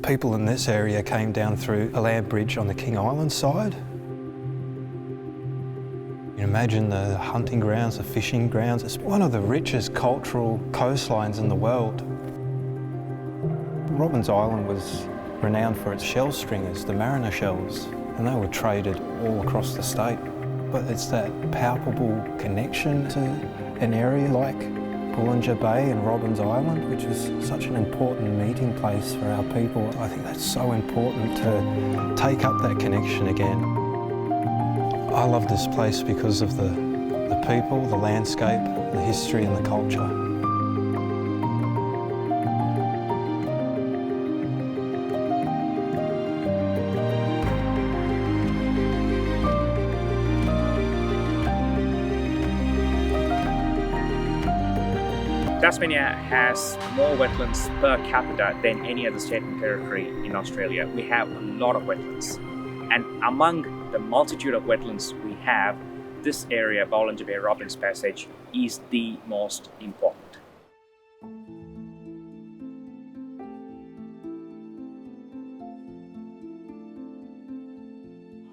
People in this area came down through a land bridge on the King Island side. You imagine the hunting grounds, the fishing grounds. It's one of the richest cultural coastlines in the world. Robins Island was renowned for its shell stringers, the mariner shells, and they were traded all across the state. But it's that palpable connection to an area like Bullinger Bay and Robins Island, which is such an important meeting place for our people. I think that's so important to take up that connection again. I love this place because of the people, the landscape, the history and the culture. Tasmania has more wetlands per capita than any other state and territory in Australia. We have a lot of wetlands. And among the multitude of wetlands we have, this area, Bullinger Bay Robins Passage, is the most important.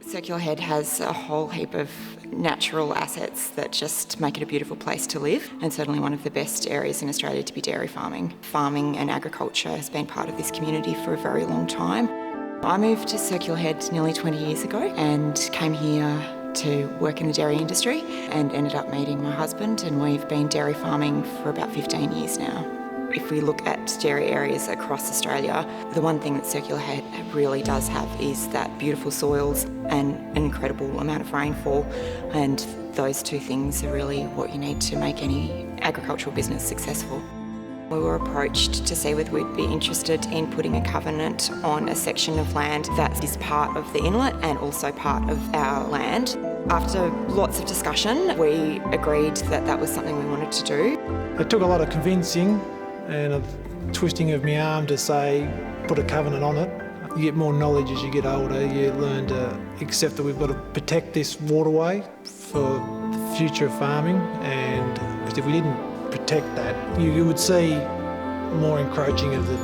Circular Head has a whole heap of natural assets that just make it a beautiful place to live, and certainly one of the best areas in Australia to be dairy farming. Farming and agriculture has been part of this community for a very long time. I moved to Circular Head nearly 20 years ago and came here to work in the dairy industry and ended up meeting my husband, and we've been dairy farming for about 15 years now. If we look at dairy areas across Australia, the one thing that Circular Head really does have is that beautiful soils and an incredible amount of rainfall, and those two things are really what you need to make any agricultural business successful. We were approached to see whether we'd be interested in putting a covenant on a section of land that is part of the inlet and also part of our land. After lots of discussion, we agreed that that was something we wanted to do. It took a lot of convincing and a twisting of my arm to say, put a covenant on it. You get more knowledge as you get older. You learn to accept that we've got to protect this waterway for the future of farming, and if we didn't protect that, you would see more encroaching of the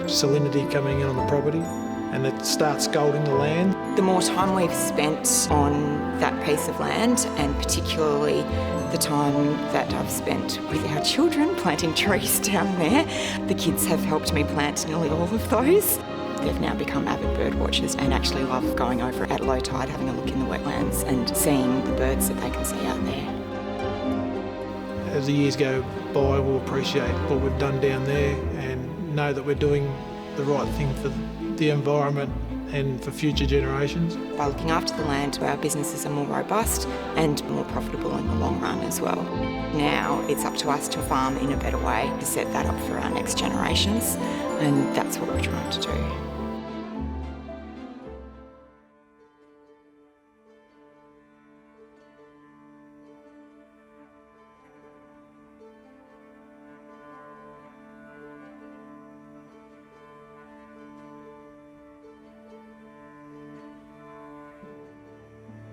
salinity coming in on the property, and it starts scalding the land. The more time we've spent on that piece of land, and particularly the time that I've spent with our children planting trees down there, the kids have helped me plant nearly all of those. They've now become avid bird watchers and actually love going over at low tide, having a look in the wetlands and seeing the birds that they can see out there. As the years go by, we'll appreciate what we've done down there and know that we're doing the right thing for the environment and for future generations. By looking after the land, our businesses are more robust and more profitable in the long run as well. Now it's up to us to farm in a better way to set that up for our next generations, and that's what we're trying to do.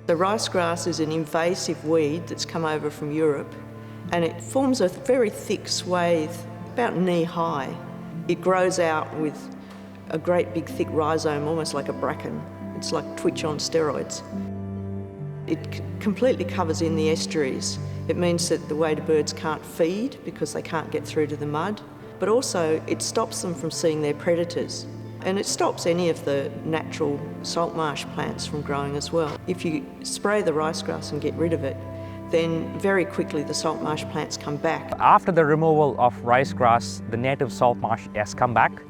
The ricegrass is an invasive weed that's come over from Europe, and it forms a very thick swathe, about knee high. It grows out with a great big thick rhizome, almost like a bracken. It's like twitch on steroids. It completely covers in the estuaries. It means that the waded birds can't feed because they can't get through to the mud, but also it stops them from seeing their predators. And it stops any of the natural salt marsh plants from growing as well. If you spray the ricegrass and get rid of it, then very quickly the salt marsh plants come back. After the removal of ricegrass, the native salt marsh has come back.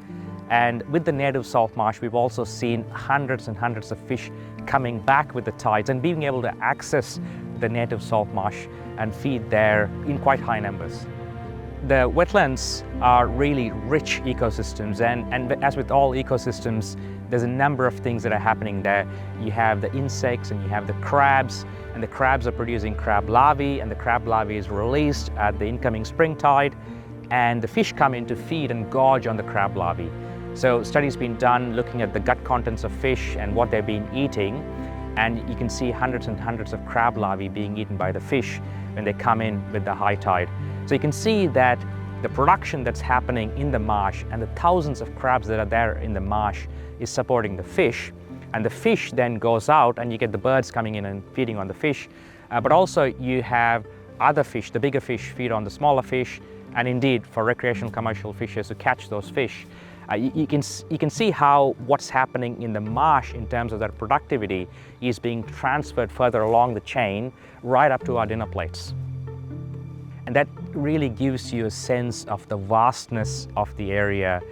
And with the native salt marsh, we've also seen hundreds and hundreds of fish coming back with the tides and being able to access the native salt marsh and feed there in quite high numbers. The wetlands are really rich ecosystems, and as with all ecosystems, there's a number of things that are happening there. You have the insects and you have the crabs, and the crabs are producing crab larvae, and the crab larvae is released at the incoming spring tide, and the fish come in to feed and gorge on the crab larvae. So studies been done looking at the gut contents of fish and what they've been eating, and you can see hundreds and hundreds of crab larvae being eaten by the fish when they come in with the high tide. So you can see that The production that's happening in the marsh and the thousands of crabs that are there in the marsh is supporting the fish, and the fish then goes out and you get the birds coming in and feeding on the fish, but also you have other fish, the bigger fish feed on the smaller fish, and indeed for recreational commercial fishers who catch those fish. You can see how what's happening in the marsh in terms of that productivity is being transferred further along the chain right up to our dinner plates. And that really gives you a sense of the vastness of the area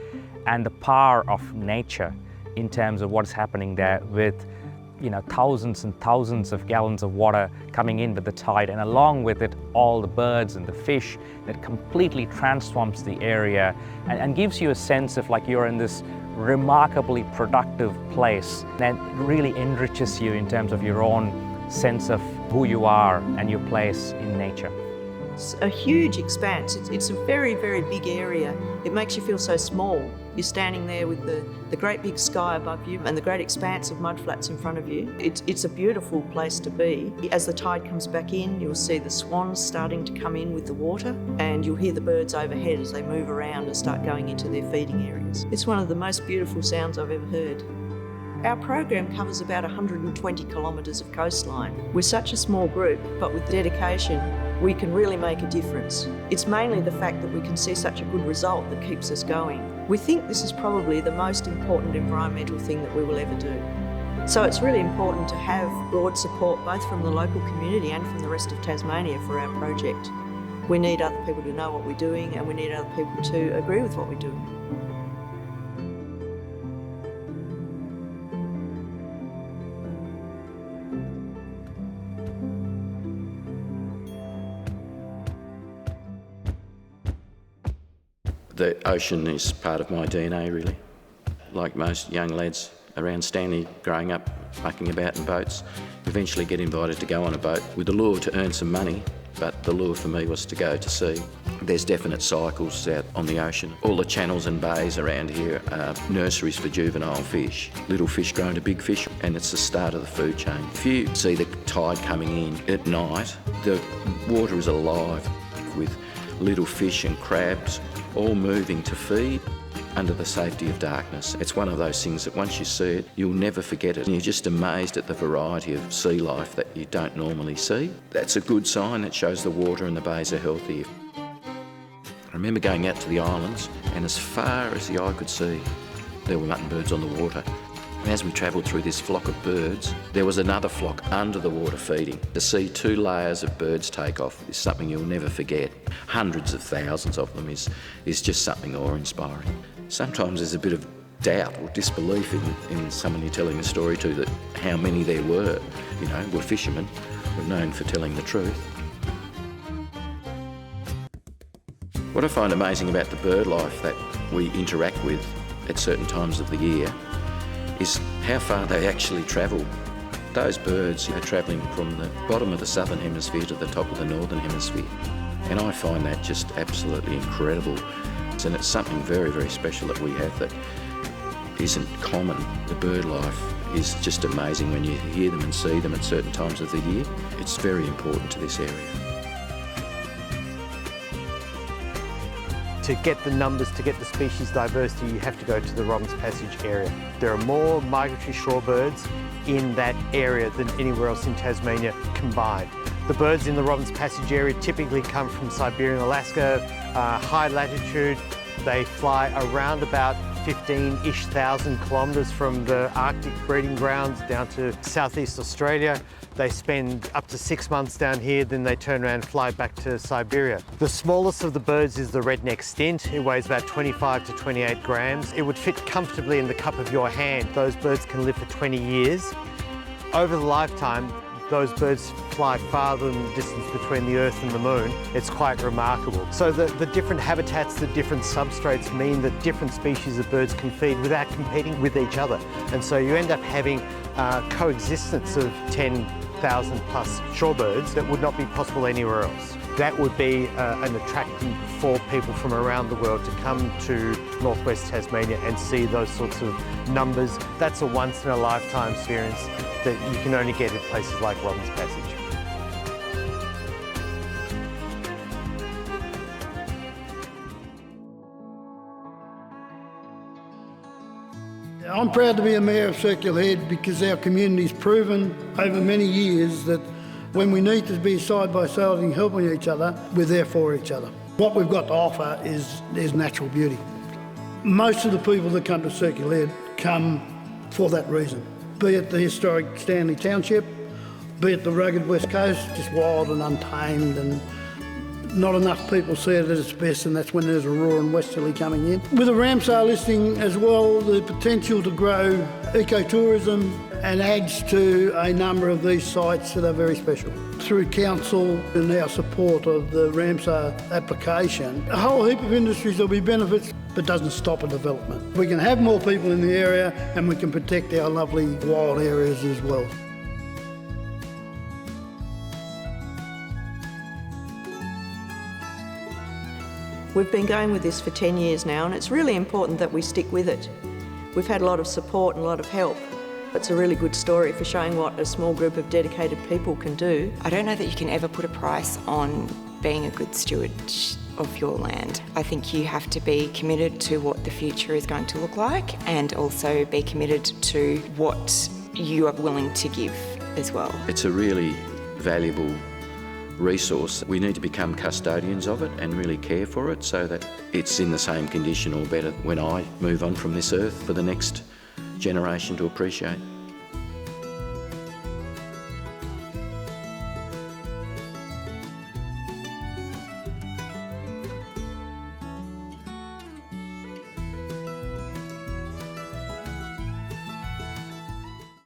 and the power of nature in terms of what's happening there with thousands and thousands of gallons of water coming in with the tide, and along with it all the birds and the fish that completely transforms the area and gives you a sense of like you're in this remarkably productive place that really enriches you in terms of your own sense of who you are and your place in nature. It's a huge expanse. It's a very, very big area. It makes you feel so small. You're standing there with the great big sky above you and the great expanse of mudflats in front of you. It's a beautiful place to be. As the tide comes back in, you'll see the swans starting to come in with the water, and you'll hear the birds overhead as they move around and start going into their feeding areas. It's one of the most beautiful sounds I've ever heard. Our program covers about 120 kilometres of coastline. We're such a small group, but with dedication, we can really make a difference. It's mainly the fact that we can see such a good result that keeps us going. We think this is probably the most important environmental thing that we will ever do. So it's really important to have broad support both from the local community and from the rest of Tasmania for our project. We need other people to know what we're doing, and we need other people to agree with what we're doing. The ocean is part of my DNA, really. Like most young lads around Stanley growing up, mucking about in boats, eventually get invited to go on a boat with the lure to earn some money, but the lure for me was to go to sea. There's definite cycles out on the ocean. All the channels and bays around here are nurseries for juvenile fish. Little fish grow into big fish, and it's the start of the food chain. If you see the tide coming in at night, the water is alive with little fish and crabs all moving to feed under the safety of darkness. It's one of those things that once you see it, you'll never forget it. And you're just amazed at the variety of sea life that you don't normally see. That's a good sign. It shows the water and the bays are healthy. I remember going out to the islands, and as far as the eye could see, there were mutton birds on the water. And as we travelled through this flock of birds, there was another flock under the water feeding. To see 2 layers of birds take off is something you'll never forget. Hundreds of thousands of them is just something awe-inspiring. Sometimes there's a bit of doubt or disbelief in someone you're telling the story to that how many there were. We're fishermen, we're known for telling the truth. What I find amazing about the bird life that we interact with at certain times of the year is how far they actually travel. Those birds are travelling from the bottom of the southern hemisphere to the top of the northern hemisphere. And I find that just absolutely incredible. And it's something very, very special that we have that isn't common. The bird life is just amazing when you hear them and see them at certain times of the year. It's very important to this area. To get the numbers, to get the species diversity, you have to go to the Robins Passage area. There are more migratory shorebirds in that area than anywhere else in Tasmania combined. The birds in the Robins Passage area typically come from Siberia and Alaska, high latitude. They fly around about 15-ish thousand kilometres from the Arctic breeding grounds down to southeast Australia. They spend up to 6 months down here, then they turn around and fly back to Siberia. The smallest of the birds is the redneck stint. It weighs about 25 to 28 grams. It would fit comfortably in the cup of your hand. Those birds can live for 20 years. Over the lifetime, those birds fly farther than the distance between the Earth and the Moon. It's quite remarkable. So the different habitats, the different substrates mean that different species of birds can feed without competing with each other. And so you end up having coexistence of 10,000 plus shorebirds that would not be possible anywhere else. That would be an attraction for people from around the world to come to northwest Tasmania and see those sorts of numbers. That's a once-in-a-lifetime experience that you can only get at places like Robins Passage. I'm proud to be a mayor of Circular Head because our community's proven over many years that when we need to be side by side and helping each other, we're there for each other. What we've got to offer is natural beauty. Most of the people that come to Circular Head come for that reason, be it the historic Stanley Township, be it the rugged West Coast, just wild and untamed, and not enough people see it at its best, and that's when there's a roaring westerly coming in. With the Ramsar listing as well, the potential to grow ecotourism and adds to a number of these sites that are very special. Through council and our support of the Ramsar application, a whole heap of industries will be benefits, but doesn't stop a development. We can have more people in the area and we can protect our lovely wild areas as well. We've been going with this for 10 years now, and it's really important that we stick with it. We've had a lot of support and a lot of help. It's a really good story for showing what a small group of dedicated people can do. I don't know that you can ever put a price on being a good steward of your land. I think you have to be committed to what the future is going to look like, and also be committed to what you are willing to give as well. It's a really valuable resource. We need to become custodians of it and really care for it so that it's in the same condition or better when I move on from this earth for the next generation to appreciate.